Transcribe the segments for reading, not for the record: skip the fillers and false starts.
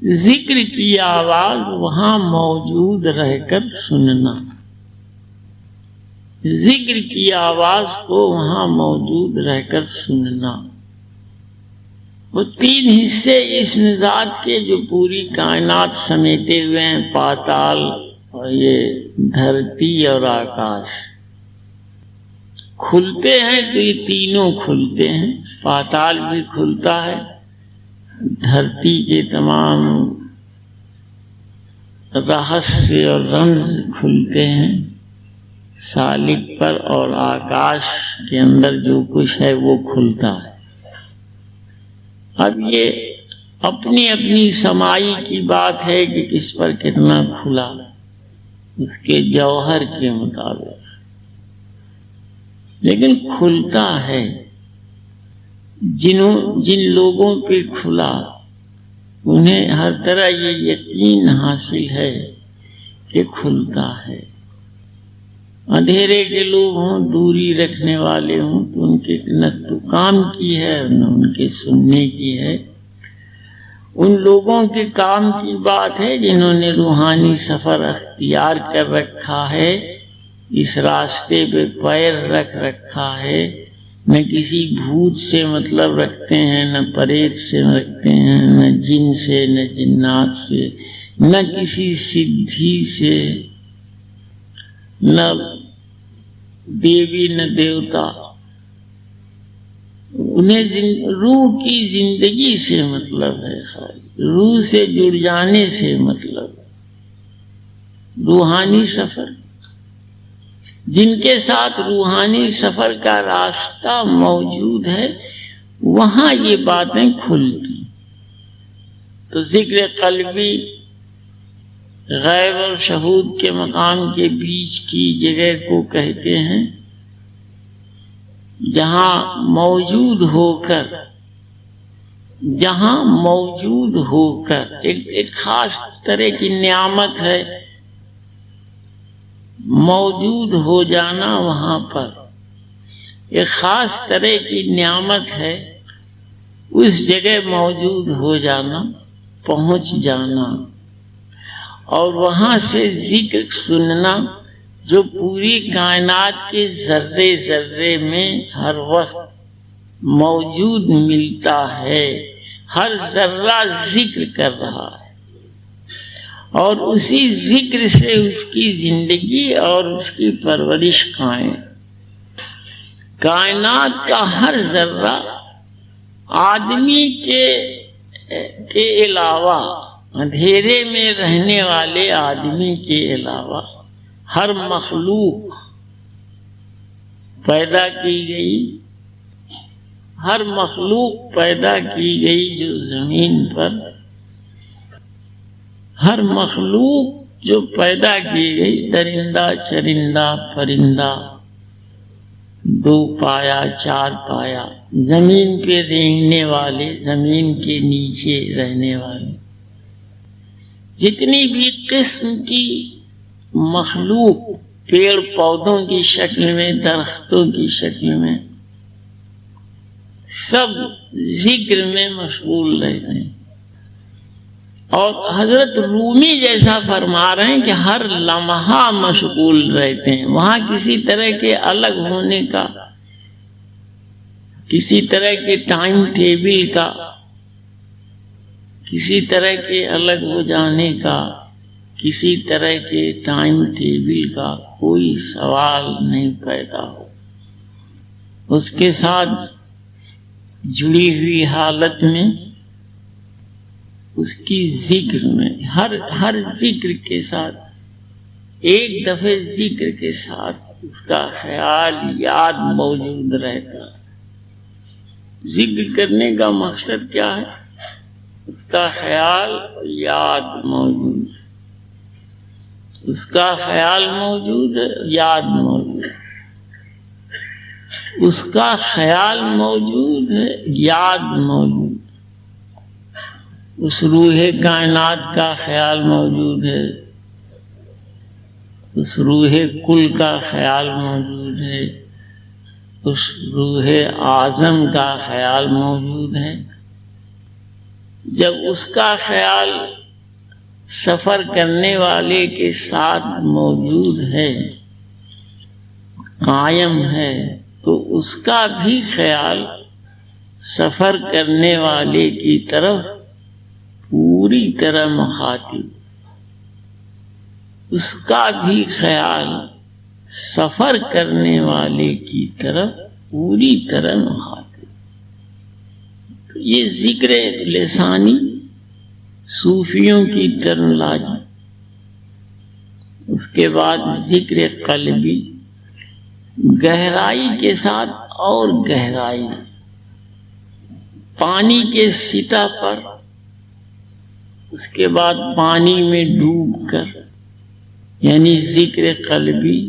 ذکر کی آواز وہاں موجود رہ کر سننا، ذکر کی آواز کو وہاں موجود رہ کر سننا۔ وہ تین حصے اس ذات کے جو پوری کائنات سمیٹے ہوئے ہیں، پاتال اور یہ دھرتی اور آکاش، کھلتے ہیں تو یہ تینوں کھلتے ہیں، پاتال بھی کھلتا ہے، دھرتی کے تمام رہسیہ اور رمز کھلتے ہیں سالک پر، اور آکاش کے اندر جو کچھ ہے وہ کھلتا ہے۔ اب یہ اپنی اپنی سمائی کی بات ہے کہ کس پر کتنا کھلا، اس کے جوہر کے مطابق، لیکن کھلتا ہے۔ جن لوگوں پہ کھلا انہیں ہر طرح یہ یقین حاصل ہے کہ کھلتا ہے۔ اندھیرے کے لوگ ہوں، دوری رکھنے والے ہوں، تو ان کے نہ تو کام کی ہے نہ ان کے سننے کی ہے۔ ان لوگوں کے کام کی بات ہے جنہوں نے روحانی سفر اختیار کر رکھا ہے، اس راستے پہ پیر رکھ رکھا ہے، نہ کسی بھوت سے مطلب رکھتے ہیں، نہ پریت سے رکھتے ہیں، نہ جن سے، نہ جنات سے، نہ کسی سدھی سے، نہ دیوی نہ دیوتا۔ انہیں روح کی زندگی سے مطلب ہے، روح سے جڑ جانے سے مطلب، روحانی سفر۔ جن کے ساتھ روحانی سفر کا راستہ موجود ہے وہاں یہ باتیں کھلتی۔ تو ذکر قلبی غیب اور شہود کے مقام کے بیچ کی جگہ کو کہتے ہیں جہاں موجود ہو کر ایک خاص طرح کی نعمت ہے موجود ہو جانا، وہاں پر ایک خاص طرح کی نعمت ہے اس جگہ موجود ہو جانا، پہنچ جانا، اور وہاں سے ذکر سننا جو پوری کائنات کے ذرے ذرے میں ہر وقت موجود ملتا ہے، ہر ذرہ ذکر کر رہا ہے، اور اسی ذکر سے اس کی زندگی اور اس کی پرورش قائم۔ کائنات کا ہر ذرہ آدمی کے علاوہ، اندھیرے میں رہنے والے آدمی کے علاوہ ہر مخلوق پیدا کی گئی، ہر مخلوق پیدا کی گئی جو زمین پر، ہر مخلوق جو پیدا کی گئی، درندہ چرندہ پرندہ، دو پایا چار پایا، زمین پہ رینگنے والے، زمین کے نیچے رہنے والے، جتنی بھی قسم کی مخلوق پیڑ پودوں کی شکل میں، درختوں کی شکل میں، سب ذکر میں مشغول رہتے ہیں۔ اور حضرت رومی جیسا فرما رہے ہیں کہ ہر لمحہ مشغول رہتے ہیں، وہاں کسی طرح کے الگ ہونے کا، کسی طرح کے ٹائم ٹیبل کا، کسی طرح کے الگ ہو جانے کا، کسی طرح کے ٹائم ٹیبل کا کوئی سوال نہیں پیدا ہو۔ اس کے ساتھ جڑی ہوئی حالت میں، اس کی ذکر میں، ہر ذکر کے ساتھ، ایک دفعہ ذکر کے ساتھ اس کا خیال یاد موجود رہتا ہے۔ ذکر کرنے کا مقصد کیا ہے؟ اس کا خیال یاد موجود ہے، اس کا خیال موجود ہے، یاد موجود ہے، اس کا خیال موجود ہے، یاد موجود ہے، اس روح کائنات کا خیال موجود ہے، اس روح کل کا خیال موجود ہے، اس روح اعظم کا خیال موجود ہے۔ جب اس کا خیال سفر کرنے والے کے ساتھ موجود ہے، قائم ہے، تو اس کا بھی خیال سفر کرنے والے کی طرف پوری طرح مخاطب، اس کا بھی خیال سفر کرنے والے کی طرف پوری طرح مخاطب۔ تو یہ ذکر لسانی صوفیوں کی ٹرمنالوجی۔ اس کے بعد ذکر قلبی، گہرائی کے ساتھ اور گہرائی، پانی کے سطح پر، اس کے بعد پانی میں ڈوب کر، یعنی ذکر قلبی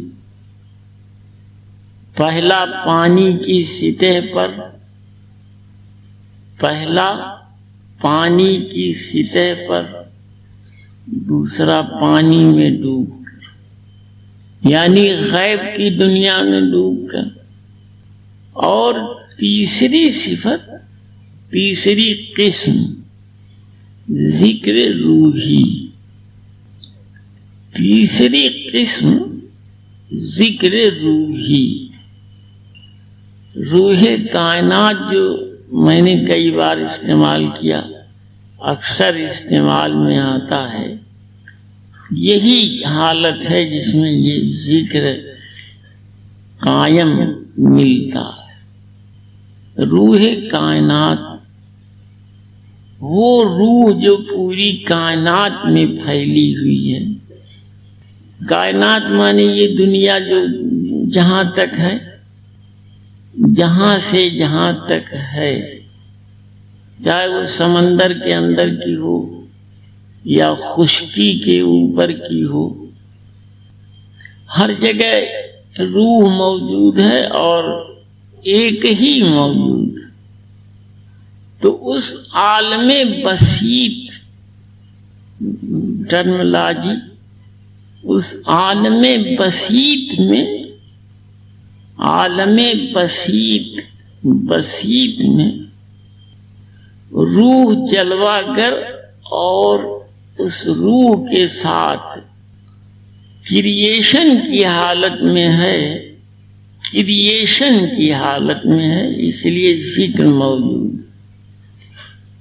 پہلا پانی کی سطح پر، پہلا پانی کی سطح پر، دوسرا پانی میں ڈوب کر، یعنی غیب کی دنیا میں ڈوب کر، اور تیسری صفت، تیسری قسم ذکر روحی، تیسری قسم ذکر روحی۔ روح کائنات جو میں نے کئی بار استعمال کیا، اکثر استعمال میں آتا ہے، یہی حالت ہے جس میں یہ ذکر قائم ملتا ہے۔ روح کائنات، وہ روح جو پوری کائنات میں پھیلی ہوئی ہے۔ کائنات مانے یہ دنیا جو جہاں تک ہے، جہاں سے جہاں تک ہے، چاہے وہ سمندر کے اندر کی ہو یا خشکی کے اوپر کی ہو، ہر جگہ روح موجود ہے اور ایک ہی موجود ہے۔ تو اس عالم بسیط ٹرمنالوجی، اس عالم بسیط میں، عالم بسیط میں روح جلوہ گر، اور اس روح کے ساتھ کریشن کی حالت میں ہے، کریشن کی حالت میں ہے، اس لیے ذکر موجود،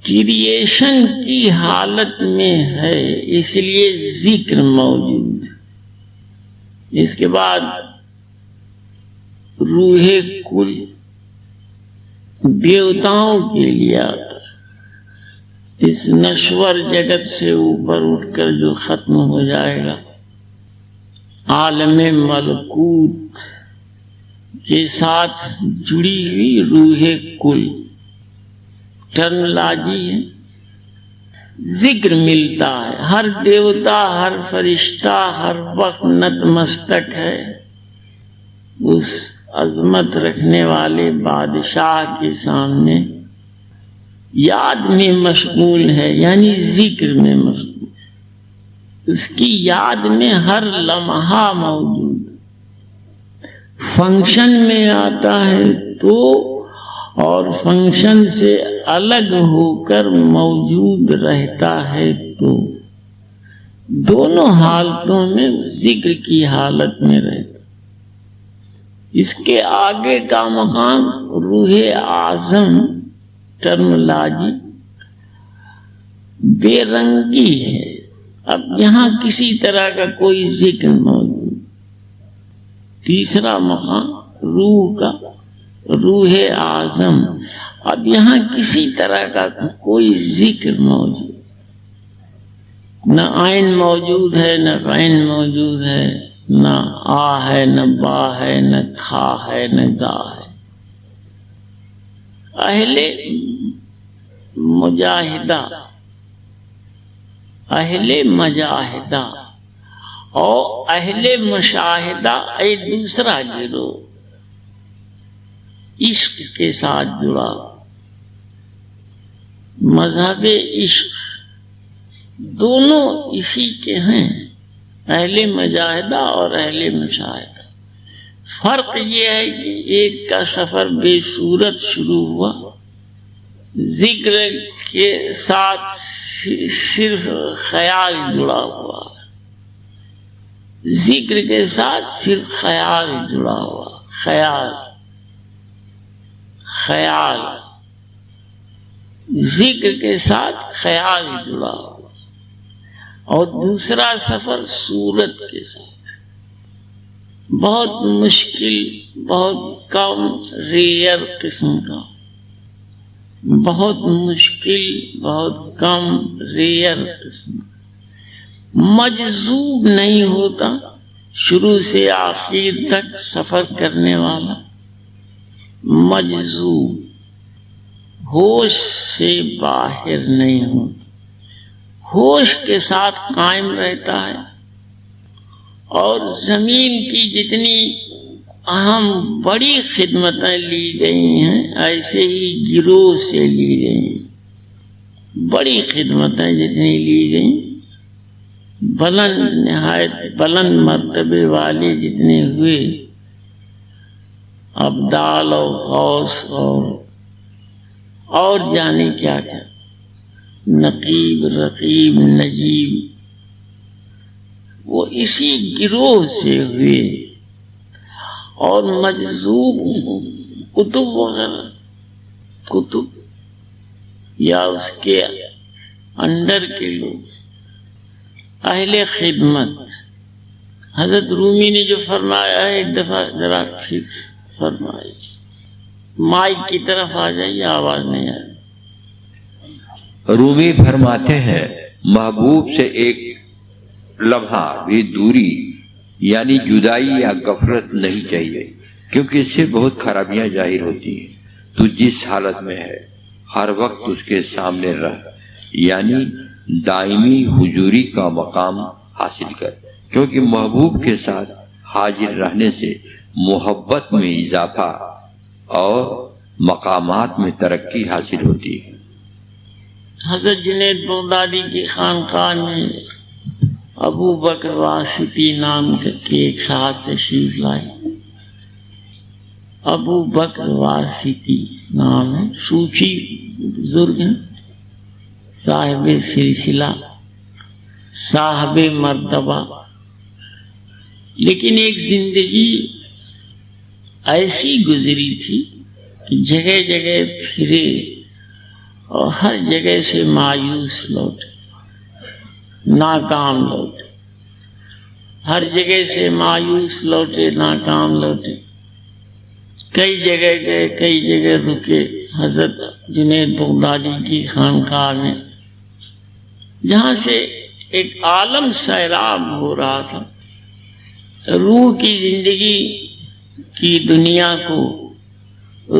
کریشن کی حالت میں ہے اس لیے ذکر موجود۔ اس کے بعد روح کل دیوتاؤں کے لیے آتا ہے، اس نشور جگت سے اوپر اٹھ کر جو ختم ہو جائے گا، عالم ملکوت کے ساتھ جڑی ہوئی روح کل ٹرمنالوجی ہے۔ ذکر ملتا ہے، ہر دیوتا، ہر فرشتہ ہر وقت نتمستک ہے اس عظمت رکھنے والے بادشاہ کے سامنے، یاد میں مشغول ہے، یعنی ذکر میں مشغول، اس کی یاد میں ہر لمحہ موجود، فنکشن میں آتا ہے تو، اور فنکشن سے الگ ہو کر موجود رہتا ہے تو، دونوں حالتوں میں ذکر کی حالت میں رہتا۔ اس کے آگے کا مقام روح اعظم ٹرمنالوجی بے رنگی ہے، اب یہاں کسی طرح کا کوئی ذکر موجود۔ تیسرا مقام روح کا، روح اعظم، اب یہاں کسی طرح کا کوئی ذکر موجود، نہ عین موجود ہے، نہ غین موجود ہے، نہ آ ہے، نہ با ہے، نہ کھا ہے، نہ گا ہے۔ اہل مجاہدہ، اہل مجاہدہ اور اہل مشاہدہ ایک دوسرا گروہ، عشق کے ساتھ جڑا، مذہب عشق، دونوں اسی کے ہیں، اہل مجاہدہ اور اہل مشاہدہ۔ فرق یہ ہے کہ ایک کا سفر بے صورت شروع ہوا، ذکر کے ساتھ صرف خیال جڑا ہوا، ذکر کے ساتھ صرف خیال جڑا ہوا، خیال خیال، ذکر کے ساتھ خیال جڑا ہوا، اور دوسرا سفر صورت کے ساتھ، بہت مشکل، بہت کم ریئر قسم کا، بہت مشکل، بہت کم ریئر قسم، مجذوب نہیں ہوتا شروع سے آخر تک سفر کرنے والا، مجذوب، ہوش سے باہر نہیں ہوتا، ہوش کے ساتھ قائم رہتا ہے، اور زمین کی جتنی اہم بڑی خدمتیں لی گئی ہیں ایسے ہی گروہ سے لی گئی ہیں، بڑی خدمتیں جتنی لی گئیں، بلند، نہایت بلند مرتبے والے جتنے ہوئے، ابدال اور غوث اور جانے کیا کیا، نقیب، رقیب، نجیب، وہ اسی گروہ سے ہوئے، اور مجذوب کتب وغیرہ، کتب یا اس کے اندر کے لوگ، اہل خدمت۔ حضرت رومی نے جو فرمایا ہے، ایک دفعہ ذرا پھر فرمائے، مائک کی طرف آ جائیے، آواز نہیں آ رہی۔ رومی فرماتے ہیں محبوب سے ایک لمحہ بھی دوری یعنی جدائی یا غفلت نہیں چاہیے، کیونکہ اس سے بہت خرابیاں ظاہر ہوتی ہیں۔ تو جس حالت میں ہے ہر وقت اس کے سامنے رہ، یعنی دائمی حضوری کا مقام حاصل کر، کیونکہ محبوب کے ساتھ حاضر رہنے سے محبت میں اضافہ اور مقامات میں ترقی حاصل ہوتی ہے۔ حضرت جنید بغدادی کی خانقاہ میں ابو بکر واسطی نام کے ایک صاحب تشریف لائے، ابو بکر واسطی نام ہے، صوفی بزرگ ہیں، صاحب سلسلہ، صاحب مرتبہ، لیکن ایک زندگی ایسی گزری تھی کہ جگہ جگہ پھرے اور ہر جگہ سے مایوس لوٹے، ناکام لوٹے، ہر جگہ سے مایوس لوٹے، ناکام لوٹے، کئی جگہ گئے، کئی جگہ رکے حضرت جنید بغدادی کی خانقاہ میں، جہاں سے ایک عالم سیراب ہو رہا تھا، روح کی زندگی کی دنیا کو،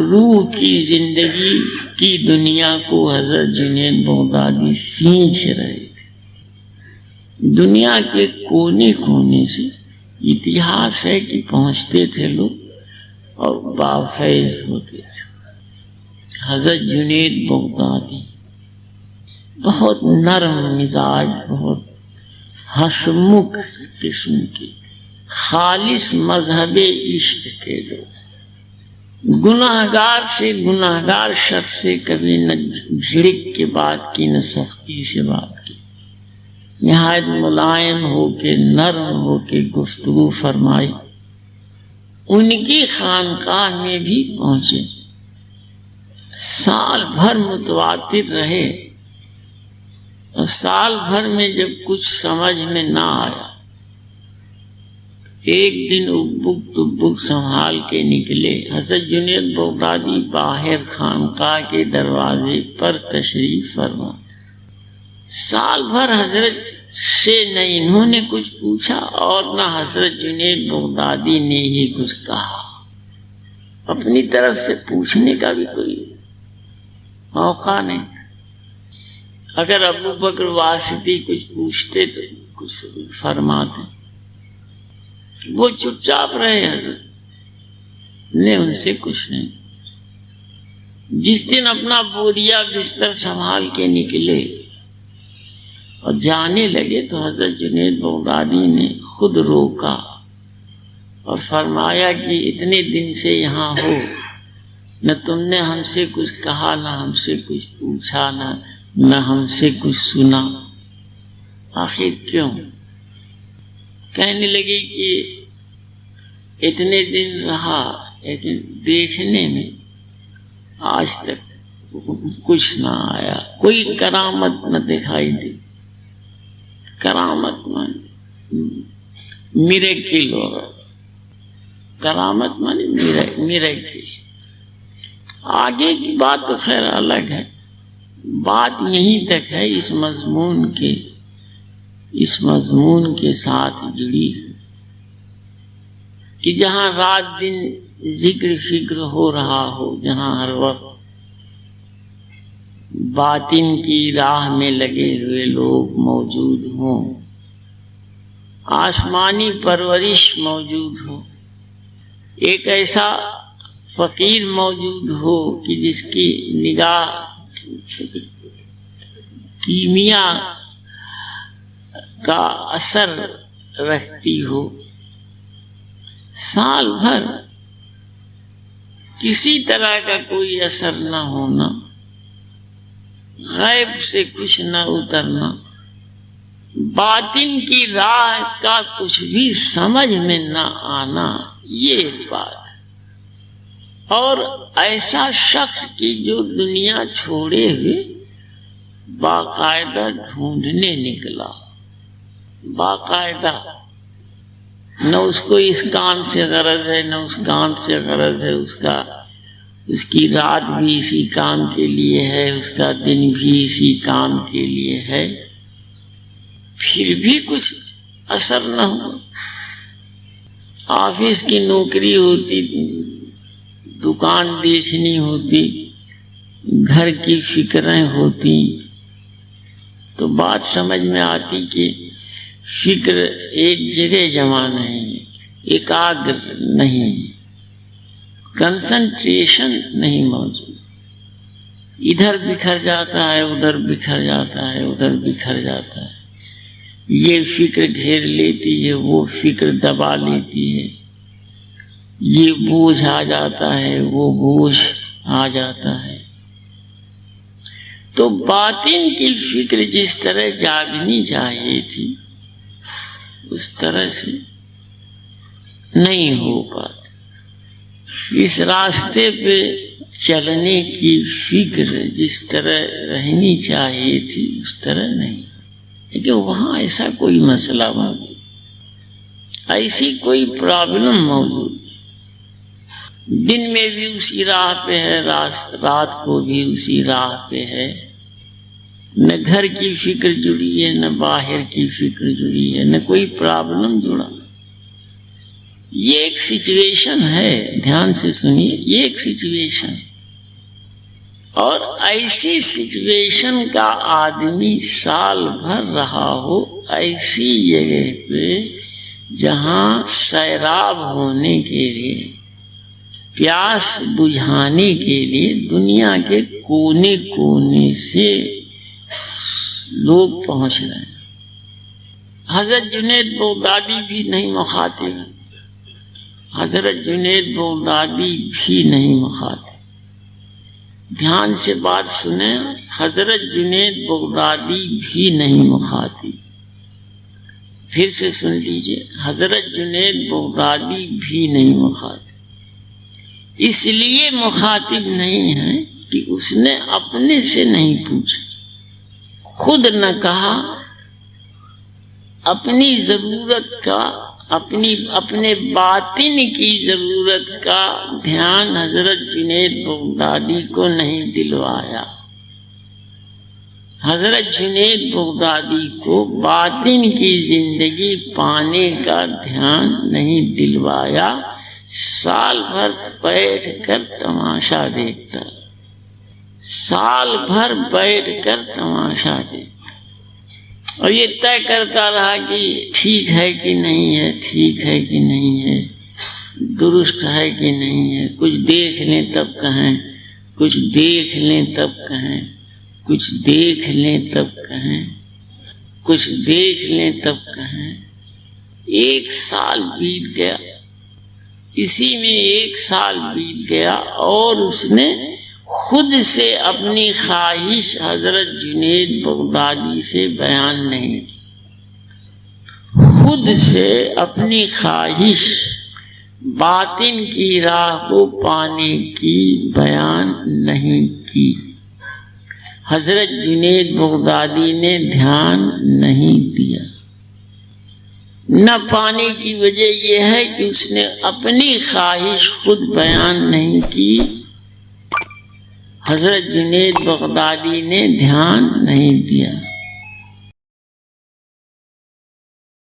روح کی زندگی کی دنیا کو حضرت جنید بغدادی سینچ رہے تھے، دنیا کے کونے کونے سے اتہاس ہے کہ پہنچتے تھے لوگ اور بافیض ہوتے تھے۔ حضرت جنید بغدادی بہت نرم مزاج، بہت ہسمکھ قسم کے، خالص مذہب عشق کے لوگ، گناہگار سے گناہگار شخص سے کبھی نہ جھڑک کے بات کی، نہ سختی سے بات کی، نہایت ملائم ہو کے، نرم ہو کے گفتگو فرمائی۔ ان کی خانقاہ میں بھی پہنچے، سال بھر متواتر رہے، اور سال بھر میں جب کچھ سمجھ میں نہ آیا، ایک دن اکبک تکبک سنبھال کے نکلے۔ حضرت جنید بغدادی باہر خانقاہ کے دروازے پر تشریف فرما، سال بھر حضرت سے نہ انہوں نے کچھ پوچھا اور نہ حضرت جنید بغدادی نے ہی کچھ کہا، اپنی طرف سے پوچھنے کا بھی کوئی موقع نہیں۔ اگر ابو بکر واسطی کچھ پوچھتے تو کچھ فرماتے، وہ چپ چاپ رہے، حضرت نے ان سے کچھ نہیں۔ جس دن اپنا بوریا بستر سنبھال کے نکلے اور جانے لگے تو حضرت جنید بغدادی نے خود روکا اور فرمایا کہ اتنے دن سے یہاں ہو نہ تم نے ہم سے کچھ کہا، نہ ہم سے کچھ پوچھا، نہ ہم سے کچھ سنا، آخر کیوں؟ کہنے لگی کہ اتنے دن رہا لیکن دیکھنے میں آج تک کچھ نہ آیا، کوئی کرامت نہ دکھائی دی۔ کرامت مانے میریکل ہوگا، کرامت مانے میریکل۔ آگے کی بات تو خیر الگ ہے، بات یہیں تک ہے، اس مضمون کے ساتھ جڑی ہے کہ جہاں رات دن ذکر فکر ہو رہا ہو، جہاں ہر وقت باطن کی راہ میں لگے ہوئے لوگ موجود ہوں، آسمانی پرورش موجود ہو، ایک ایسا فقیر موجود ہو کہ جس کی نگاہ کیمیا کا اثر رکھتی ہو، سال بھر کسی طرح کا کوئی اثر نہ ہونا، غیب سے کچھ نہ اترنا، باطن کی راہ کا کچھ بھی سمجھ میں نہ آنا، یہ بات ہے۔ اور ایسا شخص کی جو دنیا چھوڑے ہوئے باقاعدہ ڈھونڈنے نکلا، باقاعدہ، نہ اس کو اس کام سے غرض ہے نہ اس کام سے غرض ہے، اس کی رات بھی اسی کام کے لیے ہے، اس کا دن بھی اسی کام کے لیے ہے، پھر بھی کچھ اثر نہ ہو۔ آفس کی نوکری ہوتی، دکان دیکھنی ہوتی، گھر کی فکریں ہوتی، تو بات سمجھ میں آتی کہ فکر ایک جگہ جمع نہیں، ایکاگر نہیں، کنسنٹریشن نہیں موجود، ادھر بکھر جاتا ہے، ادھر بکھر جاتا ہے، ادھر بکھر جاتا ہے، یہ فکر گھیر لیتی ہے، وہ فکر دبا لیتی ہے، یہ بوجھ آ جاتا ہے، وہ بوجھ آ جاتا ہے۔ تو باطن کی فکر جس طرح جاگنی چاہیے تھی اس طرح سے نہیں ہو پاتی، اس راستے پہ چلنے کی فکر جس طرح رہنی چاہیے تھی اس طرح نہیں، لیکن وہاں ایسا کوئی مسئلہ موجود، ایسی کوئی پرابلم موجود، دن میں بھی اسی راہ پہ ہے، رات کو بھی اسی راہ پہ ہے، نہ گھر کی فکر جڑی ہے، نہ باہر کی فکر جڑی ہے، نہ کوئی پرابلم جڑا۔ یہ ایک سچویشن ہے، دھیان سے سنیے، یہ ایک سچویشن ہے، اور ایسی سچویشن کا آدمی سال بھر رہا ہو ایسی جگہ پہ جہاں سیراب ہونے کے لیے، پیاس بجھانے کے لیے دنیا کے کونے کونے سے لوگ پہنچ رہے ہیں۔ حضرت جنید بغدادی بھی نہیں مخاطب، حضرت جنید بغدادی بھی نہیں مخاطب، دھیان سے بات سنیں، حضرت جنید بغدادی بھی نہیں مخاطب، پھر سے سن لیجئے، حضرت جنید بغدادی بھی نہیں مخاطب، اس لیے مخاطب نہیں ہے کہ اس نے اپنے سے نہیں پوچھا، خود نہ کہا، اپنی ضرورت کا، اپنے باطن کی ضرورت کا دھیان حضرت جنید بغدادی کو نہیں دلوایا، حضرت جنید بغدادی کو باطن کی زندگی پانے کا دھیان نہیں دلوایا، سال بھر بیٹھ کر تماشا دیکھتا، سال بھر بیٹھ کر تماشا دیکھتا، اور یہ طے کرتا رہا کہ ٹھیک ہے کہ نہیں ہے، ٹھیک ہے کہ نہیں ہے، درست ہے کہ نہیں ہے، کچھ دیکھ لیں تب کہیں، کچھ دیکھ لیں تب کہیں، کچھ دیکھ لیں تب کہیں، کچھ دیکھ لیں تب کہیں۔ ایک سال بیت گیا، اسی میں 1 سال بیت گیا اور اس نے خود سے اپنی خواہش حضرت جنید بغدادی سے بیان نہیں کی، خود سے اپنی خواہش باطن کی راہ کو پانے کی بیان نہیں کی۔ حضرت جنید بغدادی نے دھیان نہیں دیا۔ نہ پانے کی وجہ یہ ہے کہ اس نے اپنی خواہش خود بیان نہیں کی، حضرت جنید بغدادی نے دھیان نہیں دیا۔